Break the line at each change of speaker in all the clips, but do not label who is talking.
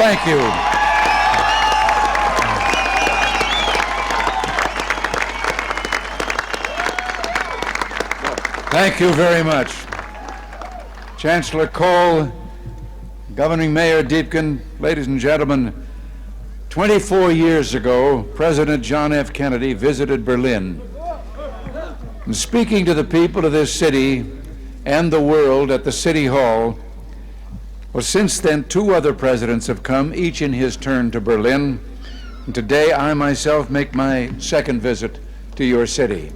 Thank you. Thank you very much. Chancellor Kohl, Governing Mayor Deepkin, ladies and gentlemen, 24 years ago, President John F. Kennedy visited Berlin. And speaking to the people of this city and the world at the City Hall, well, since then, 2 other presidents have come, each in his turn, to Berlin. And today, I myself make my second visit to your city.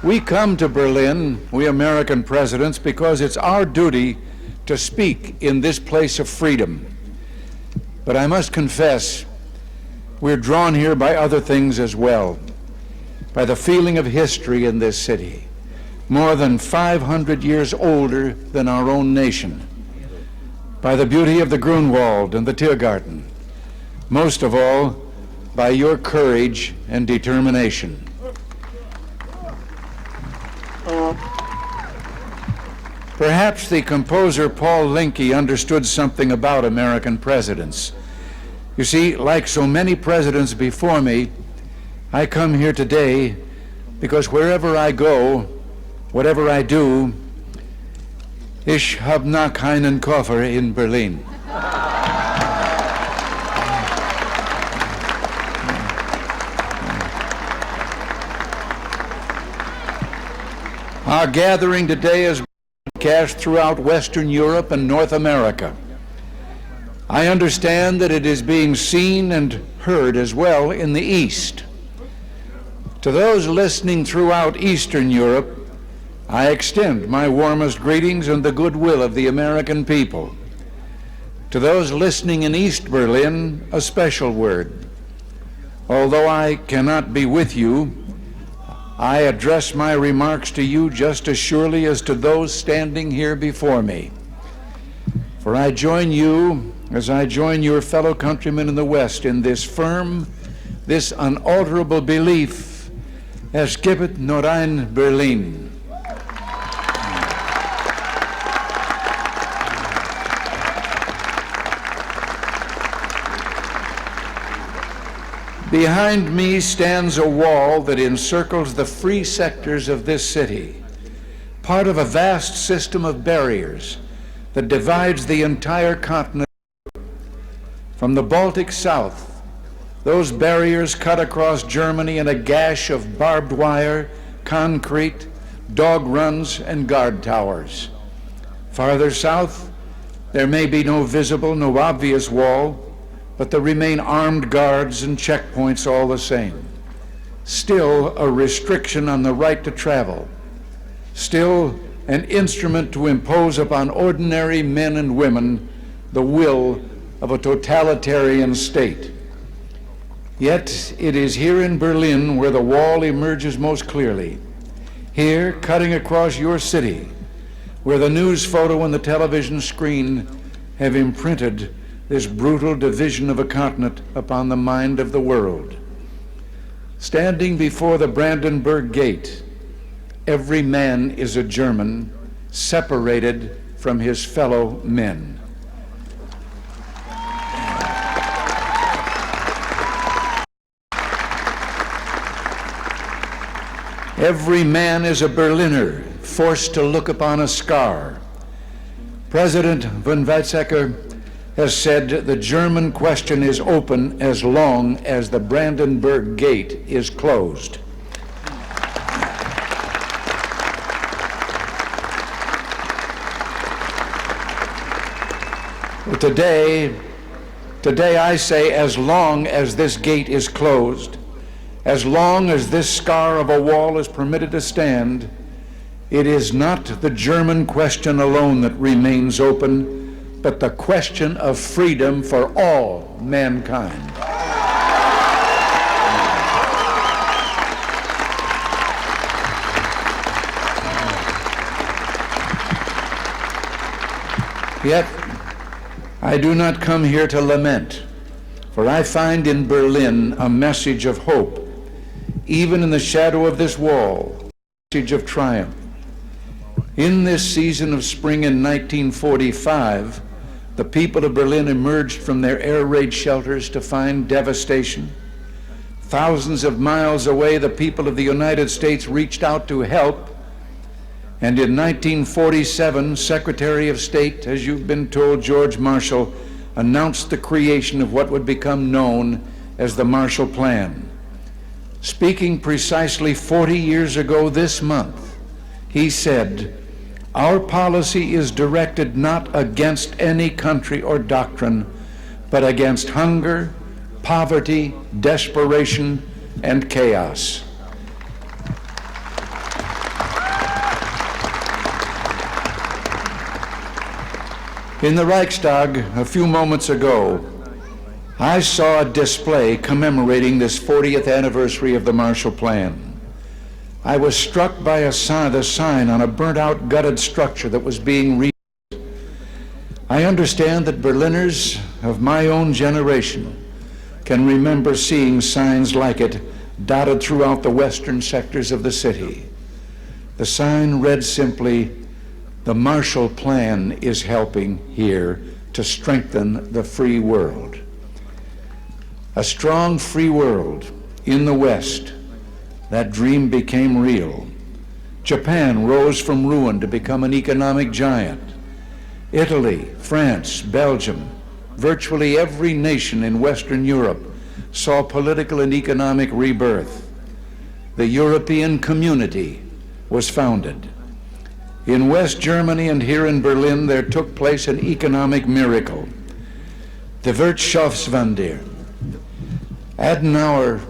We come to Berlin, we American presidents, because it's our duty to speak in this place of freedom. But I must confess, we're drawn here by other things as well, by the feeling of history in this city, more than 500 years older than our own nation, by the beauty of the Grunwald and the Tiergarten, most of all, by your courage and determination. Perhaps the composer Paul Linke understood something about American presidents. You see, like so many presidents before me, I come here today because wherever I go, whatever I do, ich hab noch keinen Koffer in Berlin. Our gathering today is broadcast throughout Western Europe and North America. I understand that it is being seen and heard as well in the East. To those listening throughout Eastern Europe, I extend my warmest greetings and the goodwill of the American people. To those listening in East Berlin, a special word. Although I cannot be with you, I address my remarks to you just as surely as to those standing here before me. For I join you as I join your fellow countrymen in the West in this firm, this unalterable belief, es gibt nur ein Berlin. Behind me stands a wall that encircles the free sectors of this city, part of a vast system of barriers that divides the entire continent. From the Baltic south, those barriers cut across Germany in a gash of barbed wire, concrete, dog runs, and guard towers. Farther south, there may be no visible, no obvious wall, but there remain armed guards and checkpoints all the same. Still a restriction on the right to travel. Still an instrument to impose upon ordinary men and women the will of a totalitarian state. Yet it is here in Berlin where the wall emerges most clearly. Here, cutting across your city, where the news photo and the television screen have imprinted this brutal division of a continent upon the mind of the world. Standing before the Brandenburg Gate, every man is a German, separated from his fellow men. Every man is a Berliner, forced to look upon a scar. President von Weizsäcker has said the German question is open as long as the Brandenburg Gate is closed. Today I say, as long as this gate is closed, as long as this scar of a wall is permitted to stand, it is not the German question alone that remains open, but the question of freedom for all mankind. Yet, I do not come here to lament, for I find in Berlin a message of hope, even in the shadow of this wall, a message of triumph. In this season of spring in 1945, the people of Berlin emerged from their air raid shelters to find devastation. Thousands of miles away, the people of the United States reached out to help. And in 1947, Secretary of State, as you've been told, George Marshall, announced the creation of what would become known as the Marshall Plan. Speaking precisely 40 years ago this month, he said, "Our policy is directed not against any country or doctrine, but against hunger, poverty, desperation, and chaos." In the Reichstag a few moments ago, I saw a display commemorating this 40th anniversary of the Marshall Plan. I was struck by the sign on a burnt-out, gutted structure that was being rebuilt. I understand that Berliners of my own generation can remember seeing signs like it dotted throughout the western sectors of the city. The sign read simply, "The Marshall Plan is helping here to strengthen the free world." A strong free world in the West, that dream became real. Japan rose from ruin to become an economic giant. Italy, France, Belgium, virtually every nation in Western Europe saw political and economic rebirth. The European Community was founded. In West Germany and here in Berlin, there took place an economic miracle. The Wirtschaftswunder. Adenauer,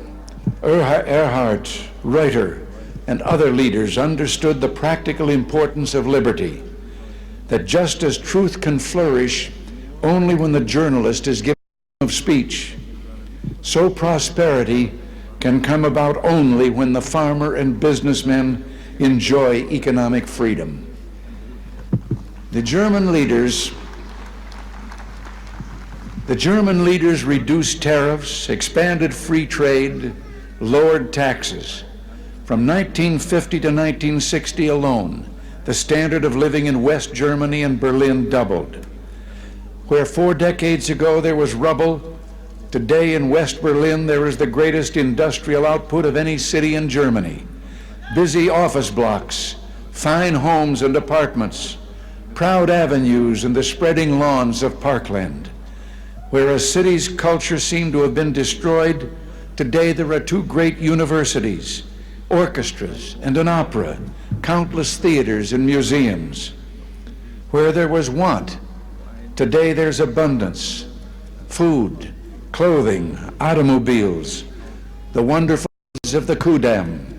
Erhard, Reuter, and other leaders understood the practical importance of liberty, that just as truth can flourish only when the journalist is given freedom of speech, so prosperity can come about only when the farmer and businessman enjoy economic freedom. The German leaders reduced tariffs, expanded free trade, lowered taxes. From 1950 to 1960 alone, the standard of living in West Germany and Berlin doubled. Where 4 decades ago there was rubble, today in West Berlin there is the greatest industrial output of any city in Germany. Busy office blocks, fine homes and apartments, proud avenues and the spreading lawns of parkland. Where a city's culture seemed to have been destroyed, today there are 2 great universities, orchestras and an opera, countless theaters and museums. Where there was want, today there's abundance, food, clothing, automobiles, the wonderful of the Kudamm.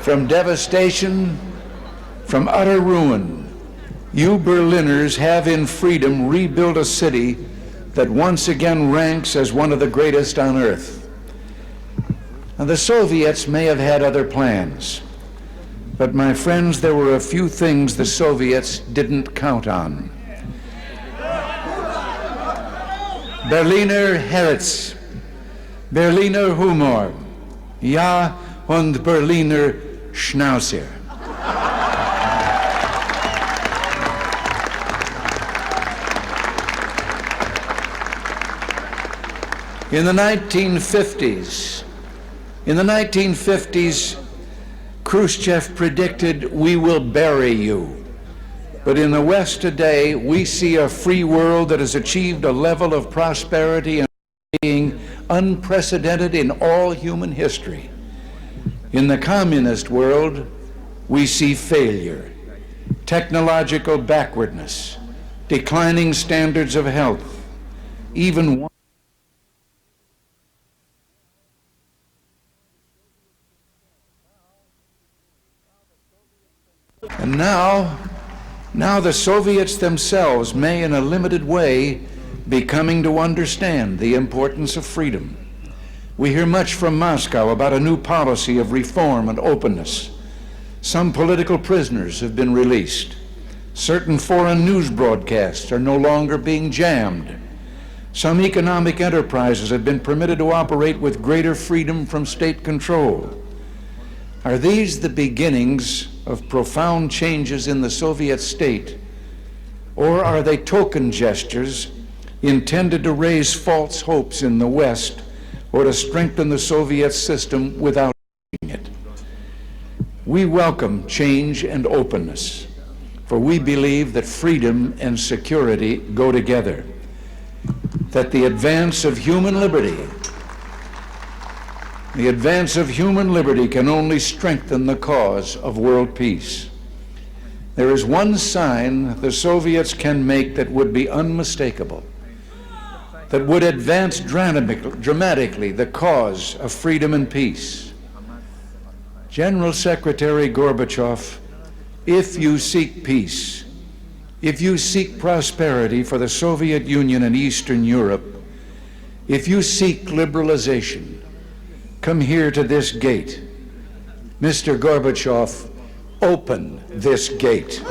From devastation, from utter ruin, you Berliners have in freedom rebuilt a city that once again ranks as one of the greatest on earth. And the Soviets may have had other plans, but my friends, there were a few things the Soviets didn't count on. Berliner Herz, Berliner Humor, ja und Berliner Schnauzer. In the 1950s, Khrushchev predicted, "We will bury you." But in the West today, we see a free world that has achieved a level of prosperity and being unprecedented in all human history. In the communist world, we see failure, technological backwardness, declining standards of health, even and now the Soviets themselves may, in a limited way, be coming to understand the importance of freedom. We hear much from Moscow about a new policy of reform and openness. Some political prisoners have been released. Certain foreign news broadcasts are no longer being jammed. Some economic enterprises have been permitted to operate with greater freedom from state control. Are these the beginnings of profound changes in the Soviet state, or are they token gestures intended to raise false hopes in the West or to strengthen the Soviet system without it? We welcome change and openness, for we believe that freedom and security go together, that the advance of human liberty can only strengthen the cause of world peace. There is one sign the Soviets can make that would be unmistakable, that would advance dramatically the cause of freedom and peace. General Secretary Gorbachev, if you seek peace, if you seek prosperity for the Soviet Union and Eastern Europe, if you seek liberalization, come here to this gate. Mr. Gorbachev, open this gate.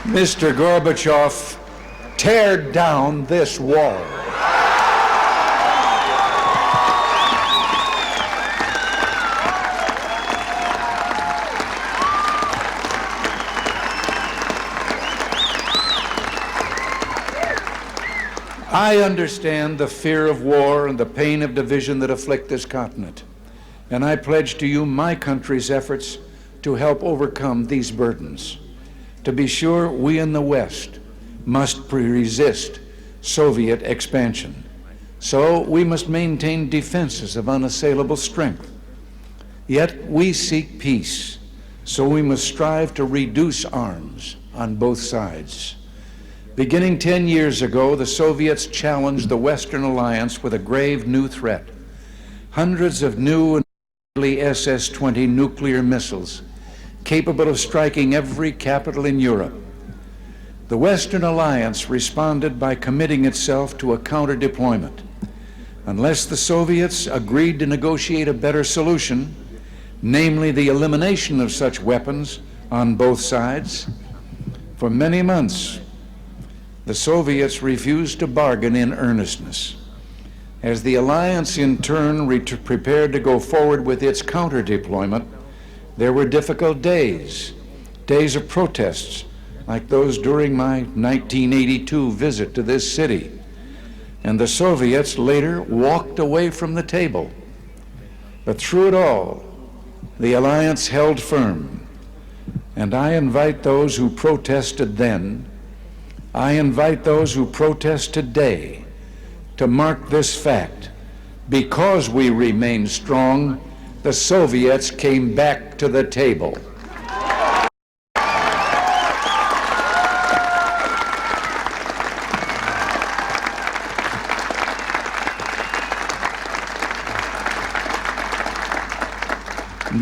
Mr. Gorbachev, tear down this wall. I understand the fear of war and the pain of division that afflict this continent, and I pledge to you my country's efforts to help overcome these burdens. To be sure, we in the West must resist Soviet expansion. So we must maintain defenses of unassailable strength. Yet we seek peace, so we must strive to reduce arms on both sides. Beginning 10 years ago, the Soviets challenged the Western alliance with a grave new threat. Hundreds of new and deadly SS-20 nuclear missiles capable of striking every capital in Europe. The Western alliance responded by committing itself to a counter-deployment. Unless the Soviets agreed to negotiate a better solution, namely the elimination of such weapons on both sides, for many months, the Soviets refused to bargain in earnestness. As the alliance in turn prepared to go forward with its counter-deployment, there were difficult days of protests like those during my 1982 visit to this city. And the Soviets later walked away from the table. But through it all, the alliance held firm. And I invite those who protested then, I invite those who protest today to mark this fact. Because we remain strong, the Soviets came back to the table.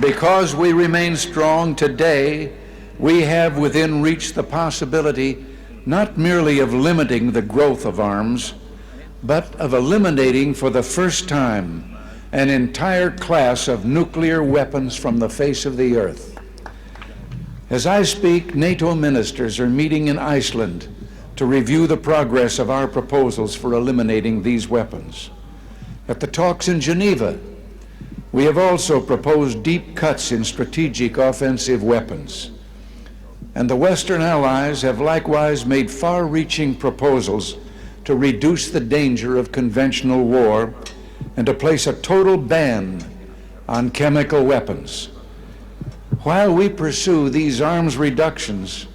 Because we remain strong today, we have within reach the possibility not merely of limiting the growth of arms, but of eliminating for the first time an entire class of nuclear weapons from the face of the earth. As I speak, NATO ministers are meeting in Iceland to review the progress of our proposals for eliminating these weapons. At the talks in Geneva, we have also proposed deep cuts in strategic offensive weapons. And the Western allies have likewise made far-reaching proposals to reduce the danger of conventional war and to place a total ban on chemical weapons. While we pursue these arms reductions,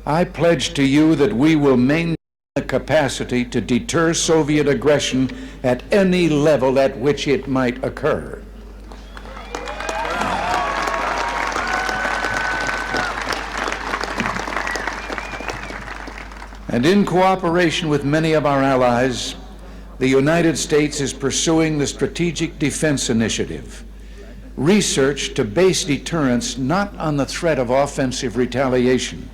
I pledge to you that we will maintain the capacity to deter Soviet aggression at any level at which it might occur. And in cooperation with many of our allies, the United States is pursuing the Strategic Defense Initiative. research to base deterrence not on the threat of offensive retaliation,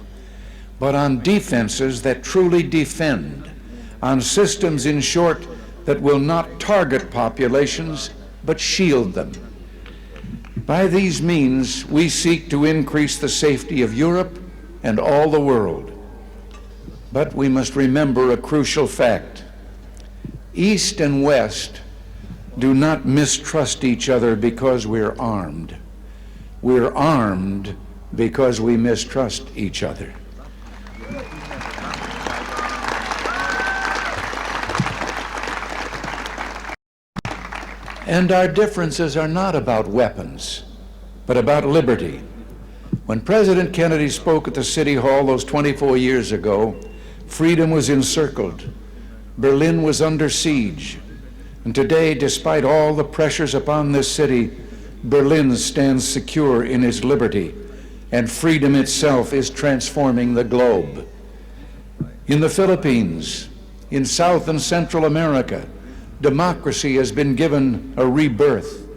but on defenses that truly defend, on systems, in short, that will not target populations, but shield them. By these means, we seek to increase the safety of Europe and all the world. But we must remember a crucial fact. East and West do not mistrust each other because we're armed. We're armed because we mistrust each other. And our differences are not about weapons, but about liberty. When President Kennedy spoke at the City Hall those 24 years ago, freedom was encircled. Berlin was under siege. And today, despite all the pressures upon this city, Berlin stands secure in its liberty, and freedom itself is transforming the globe. In the Philippines, in South and Central America, democracy has been given a rebirth.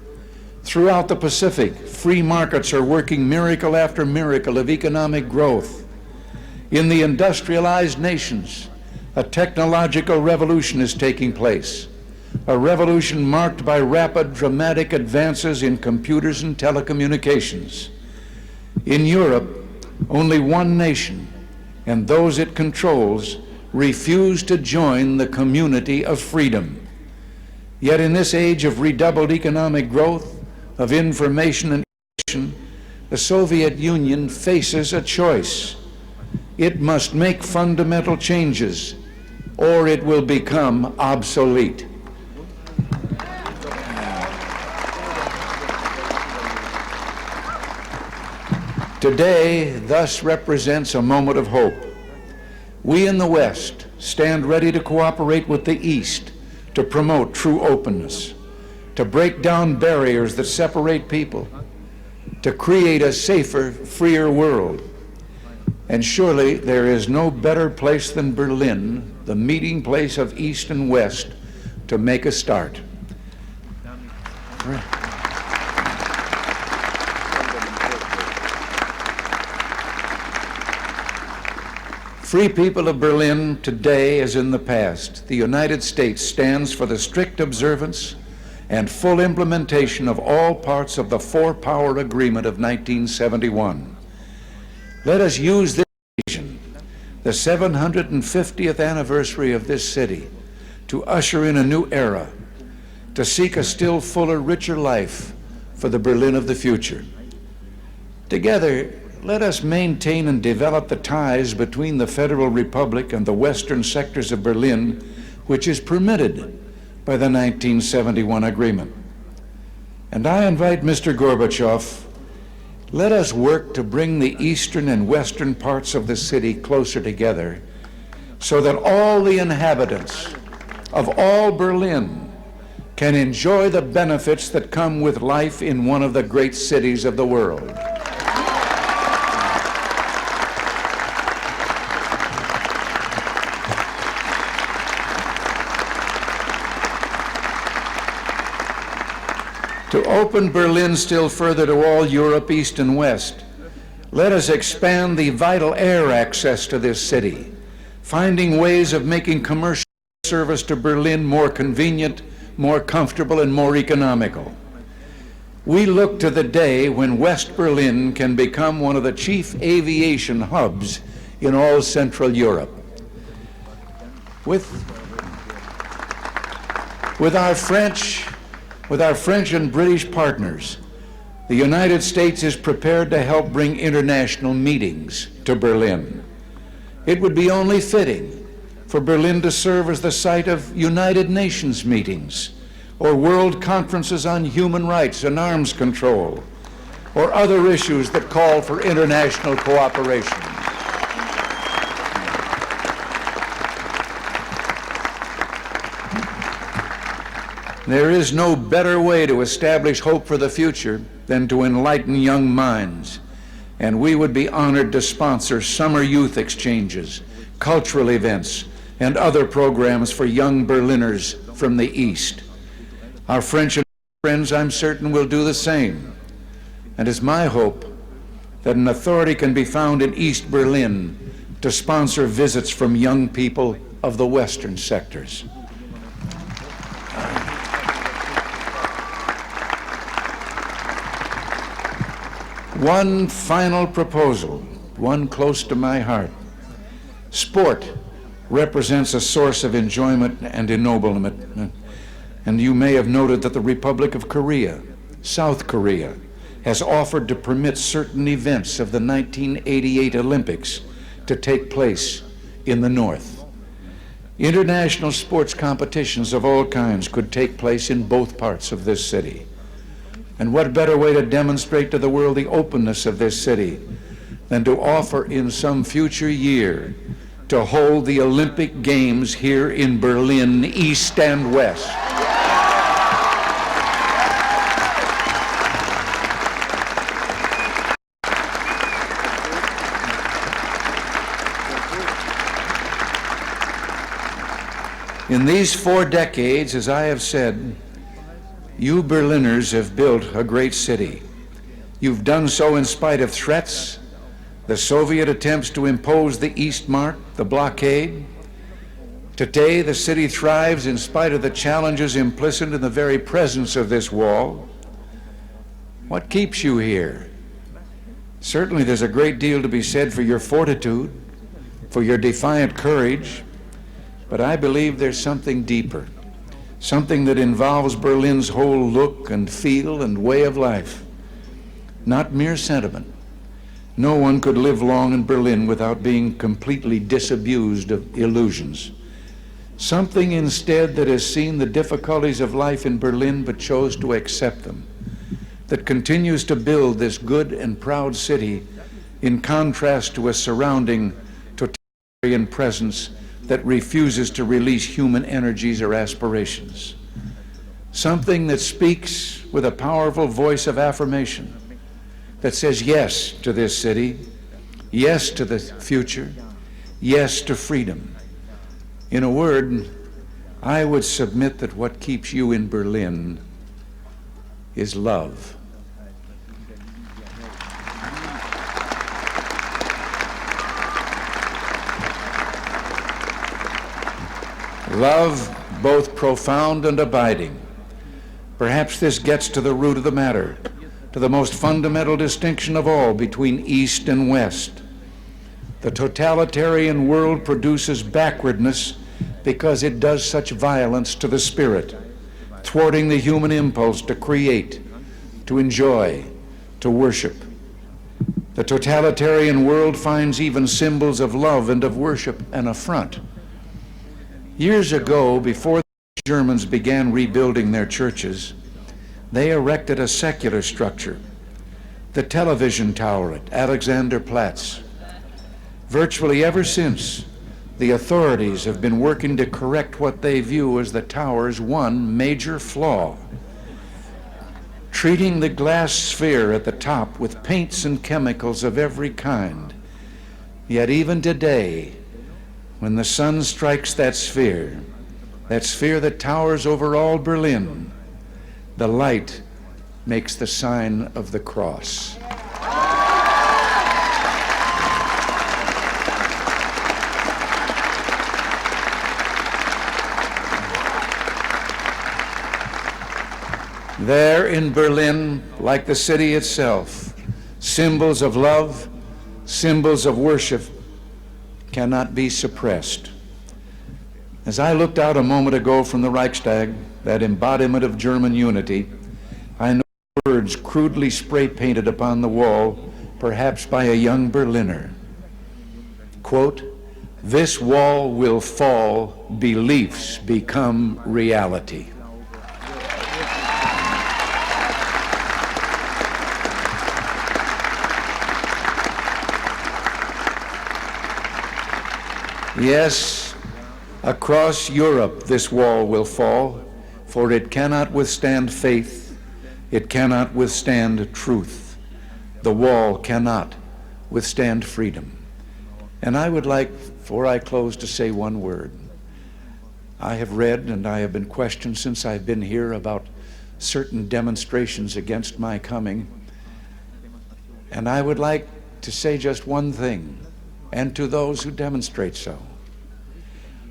Throughout the Pacific, free markets are working miracle after miracle of economic growth. In the industrialized nations, a technological revolution is taking place, a revolution marked by rapid, dramatic advances in computers and telecommunications. In Europe, only one nation, and those it controls, refuse to join the community of freedom. Yet in this age of redoubled economic growth, of information and innovation, the Soviet Union faces a choice. It must make fundamental changes, or it will become obsolete. Today, thus represents a moment of hope. We in the West stand ready to cooperate with the East to promote true openness, to break down barriers that separate people, to create a safer, freer world. And surely there is no better place than Berlin, the meeting place of East and West, to make a start. Free people of Berlin, today as in the past, the United States stands for the strict observance and full implementation of all parts of the Four-Power Agreement of 1971. Let us use this occasion, the 750th anniversary of this city, to usher in a new era, to seek a still fuller, richer life for the Berlin of the future. Together, let us maintain and develop the ties between the Federal Republic and the western sectors of Berlin, which is permitted by the 1971 agreement. And I invite Mr. Gorbachev, let us work to bring the eastern and western parts of the city closer together so that all the inhabitants of all Berlin can enjoy the benefits that come with life in one of the great cities of the world. To open Berlin still further to all Europe, East and West, let us expand the vital air access to this city, finding ways of making commercial service to Berlin more convenient, more comfortable, and more economical. We look to the day when West Berlin can become one of the chief aviation hubs in all Central Europe. With our French and British partners, the United States is prepared to help bring international meetings to Berlin. It would be only fitting for Berlin to serve as the site of United Nations meetings, or world conferences on human rights and arms control, or other issues that call for international cooperation. There is no better way to establish hope for the future than to enlighten young minds, and we would be honored to sponsor summer youth exchanges, cultural events, and other programs for young Berliners from the East. Our French and friends, I'm certain, will do the same. And it's my hope that an authority can be found in East Berlin to sponsor visits from young people of the western sectors. One final proposal, one close to my heart. Sport represents a source of enjoyment and ennoblement. And you may have noted that the Republic of Korea, South Korea, has offered to permit certain events of the 1988 Olympics to take place in the North. International sports competitions of all kinds could take place in both parts of this city. And what better way to demonstrate to the world the openness of this city than to offer in some future year to hold the Olympic Games here in Berlin, East and West. In these 4 decades, as I have said, you Berliners have built a great city. You've done so in spite of threats, the Soviet attempts to impose the Eastmark, the blockade. Today, the city thrives in spite of the challenges implicit in the very presence of this wall. What keeps you here? Certainly, there's a great deal to be said for your fortitude, for your defiant courage, but I believe there's something deeper. Something that involves Berlin's whole look and feel and way of life, not mere sentiment. No one could live long in Berlin without being completely disabused of illusions. Something instead that has seen the difficulties of life in Berlin but chose to accept them, that continues to build this good and proud city in contrast to a surrounding totalitarian presence that refuses to release human energies or aspirations. Something that speaks with a powerful voice of affirmation, that says yes to this city, yes to the future, yes to freedom. In a word, I would submit that what keeps you in Berlin is love. Love, both profound and abiding. Perhaps this gets to the root of the matter, to the most fundamental distinction of all between East and West. The totalitarian world produces backwardness because it does such violence to the spirit, thwarting the human impulse to create, to enjoy, to worship. The totalitarian world finds even symbols of love and of worship an affront. Years ago, before the Germans began rebuilding their churches, they erected a secular structure, the television tower at Alexanderplatz. Virtually ever since, the authorities have been working to correct what they view as the tower's one major flaw, treating the glass sphere at the top with paints and chemicals of every kind. Yet even today, when the sun strikes that sphere that towers over all Berlin, the light makes the sign of the cross. There in Berlin, like the city itself, symbols of love, symbols of worship cannot be suppressed. As I looked out a moment ago from the Reichstag, that embodiment of German unity, I know words crudely spray painted upon the wall, perhaps by a young Berliner. Quote, "This wall will fall, beliefs become reality." Yes, across Europe this wall will fall, for it cannot withstand faith, it cannot withstand truth. The wall cannot withstand freedom. And I would like, before I close, to say one word. I have read and I have been questioned since I've been here about certain demonstrations against my coming. And I would like to say just one thing, and to those who demonstrate so.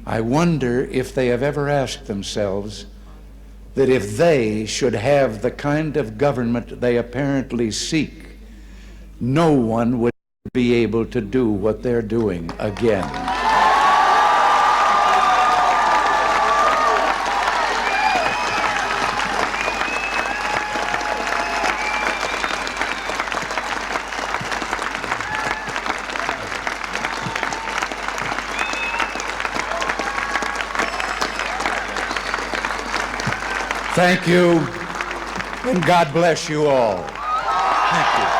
I wonder if they have ever asked themselves that if they should have the kind of government they apparently seek, no one would be able to do what they're doing again. Thank you, and God bless you all. Thank you.